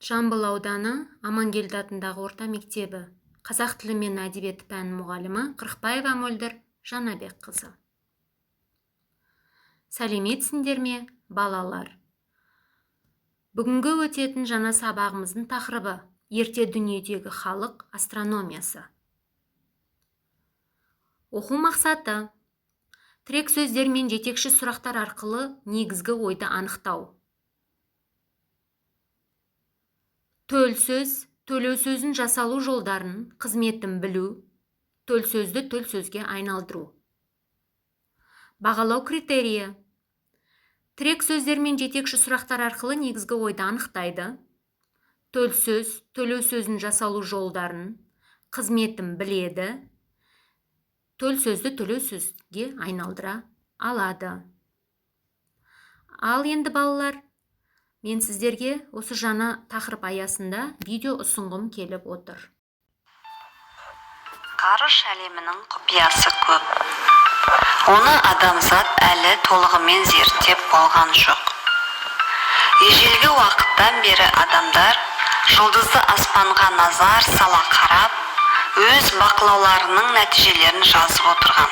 Жамбыл ауданы Амангелді атындағы орта мектебі қазақ тілі мен әдебиеті пәні мұғалімі Қырықбаева Мөлдір Жанабекқызы. Сәлеметсіңдер ме, балалар? Бүгінгі өтетін жаңа сабағымыздың тақырыбы ерте дүниедегі халық астрономиясы. Оқу мақсаты: тірек сөздер мен жетекші сұрақтар арқылы негізгі ойды анықтау. Төл сөз, төлеу сөзін жасалу жолдарын, қызметін білу, төл сөзді төл сөзге айналдыру. Бағалау критерийі: тірек сөздер мен жетекші сұрақтар арқылы негізгі ойды анықтайды. Төл сөз, төлеу сөзін жасалу жолдарын, қызметін біледі. Төл сөзді төлеу сөзге айналдыра алады. Ал енді балалар, мен сіздерге осы жаңа тақырып аясында видео ұсынғым келіп отыр. Ғарыш әлемінің құпиясы көп. Оны адамзат әлі толығымен зерттеп болған жоқ. Ежелгі уақыттан бері адамдар жұлдызды аспанға назар сала қарап, өз бақылауларының нәтижелерін жазып отырған.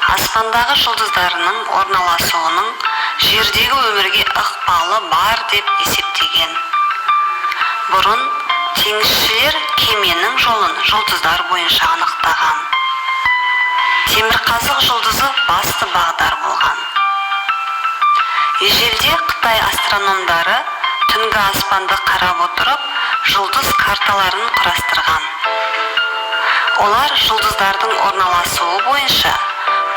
Аспандағы жұлдыздарының орналасуының жердегі өмірге ықпалы бар деп есептеген. Бұрын теңізшілер кеменің жолын жұлдыздар бойынша анықтаған. Темірқазық жұлдызы басты бағдар болған. Ежелде Қытай астрономдары түнгі аспанды қарап отырып, жұлдыз карталарын құрастырған. Олар жұлдыздардың орналасуы бойынша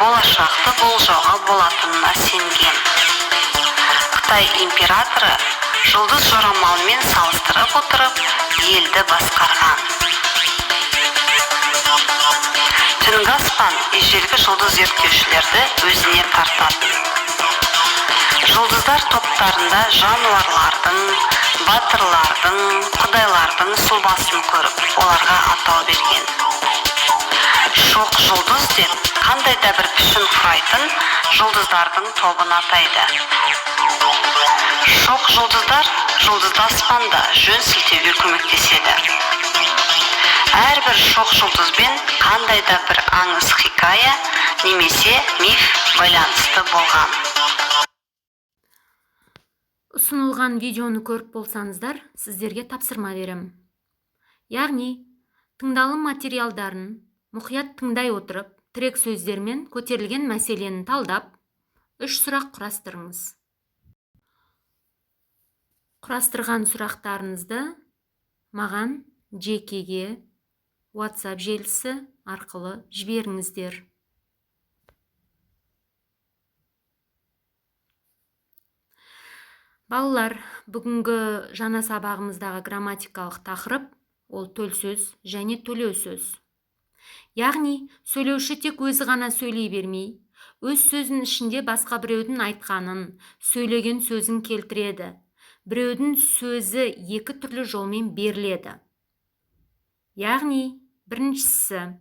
болашақты болжауға болатынына сенген. Қытай императоры жұлдыз жорамалмен салыстырып отырып, елді басқарған. Түнгі аспан ежелгі жұлдыз зерттеушілерді өзіне тартатын. Жұлдыздар топтарында жануарлардың, батырлардың, құдайлардың сұлбасын көріп, оларға атау берген. Шоқ жұлдыз деп қандай да бір пішін құрайтын жұлдыздардың тобын атайды. Шоқ жұлдыздар жұлдызды аспанда жөн сілтеуге көмектеседі. Әрбір шоқ жұлдызбен қандай да бір аңыз хикая немесе миф байланысты болған. Ұсынылған видеоны көріп болсаңыздар, сіздерге тапсырма берем. Яғни, тыңдалым материалдарын мұқият тыңдай отырып, тірек сөздермен көтерілген мәселені талдап, 3 сұрақ құрастырыңыз. Құрастырған сұрақтарыңызды маған жекеге WhatsApp желісі арқылы жіберіңіздер. Балалар, бүгінгі жаңа сабағымыздағы грамматикалық тақырып ол төл сөз және төлеу сөз. Яғни, сөйлеуші тек өзі ғана сөйлей бермей, өз сөзінің ішінде басқа біреудің айтқанын, сөйлеген сөзін келтіреді. Біреудің сөзі 2 түрлі жолмен беріледі. Яғни, біріншісі,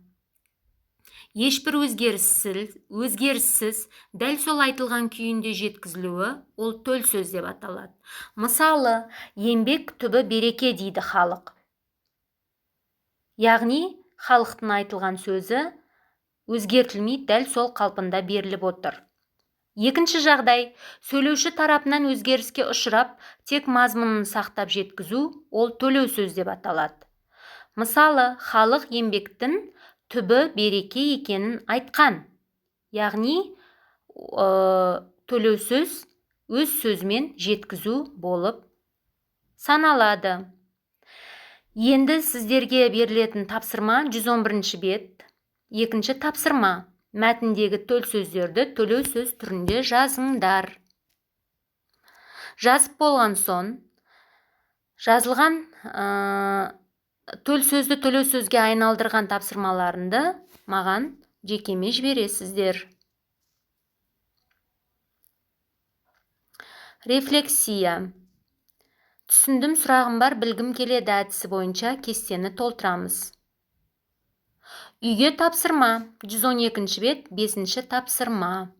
ешбір өзгеріссіз дәл сол айтылған күйінде жеткізілуі ол төл сөз деп аталады. Мысалы, еңбек түбі береке дейді халық. Яғни, халықтың айтылған сөзі өзгертілмей дәл сол қалпында беріліп отыр. Екінші жағдай, сөйлеуші тарапынан өзгеріске ұшырап, тек мазмұнын сақтап жеткізу ол төлеу сөз деп аталады. Мысалы, халық еңбектің түбі береке екенін айтқан. Яғни, төлеу сөз өз сөзімен жеткізу болып саналады. Енді сіздерге берілетін тапсырма 111 бет. Екінші тапсырма: мәтіндегі төл сөздерді төлеу сөз түрінде жазыңдар. Жазып болған соң, жазылған төл сөзді төлеу сөзге айналдырған тапсырмаларында маған жекеме жібересіздер. Рефлексия. Түсіндім, сұрағым бар, білгім келеді әдісі бойынша кестені толтырамыз. Үйге тапсырма. 112 бет, 5 тапсырма.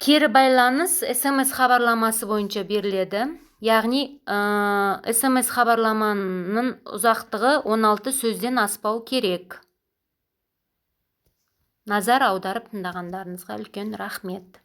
Кері байланыс SMS хабарламасы бойынша беріледі. яғни смс хабарламаның ұзақтығы 16 сөзден аспау керек. Назар аударып тыңдағандарыңызға үлкен рахмет.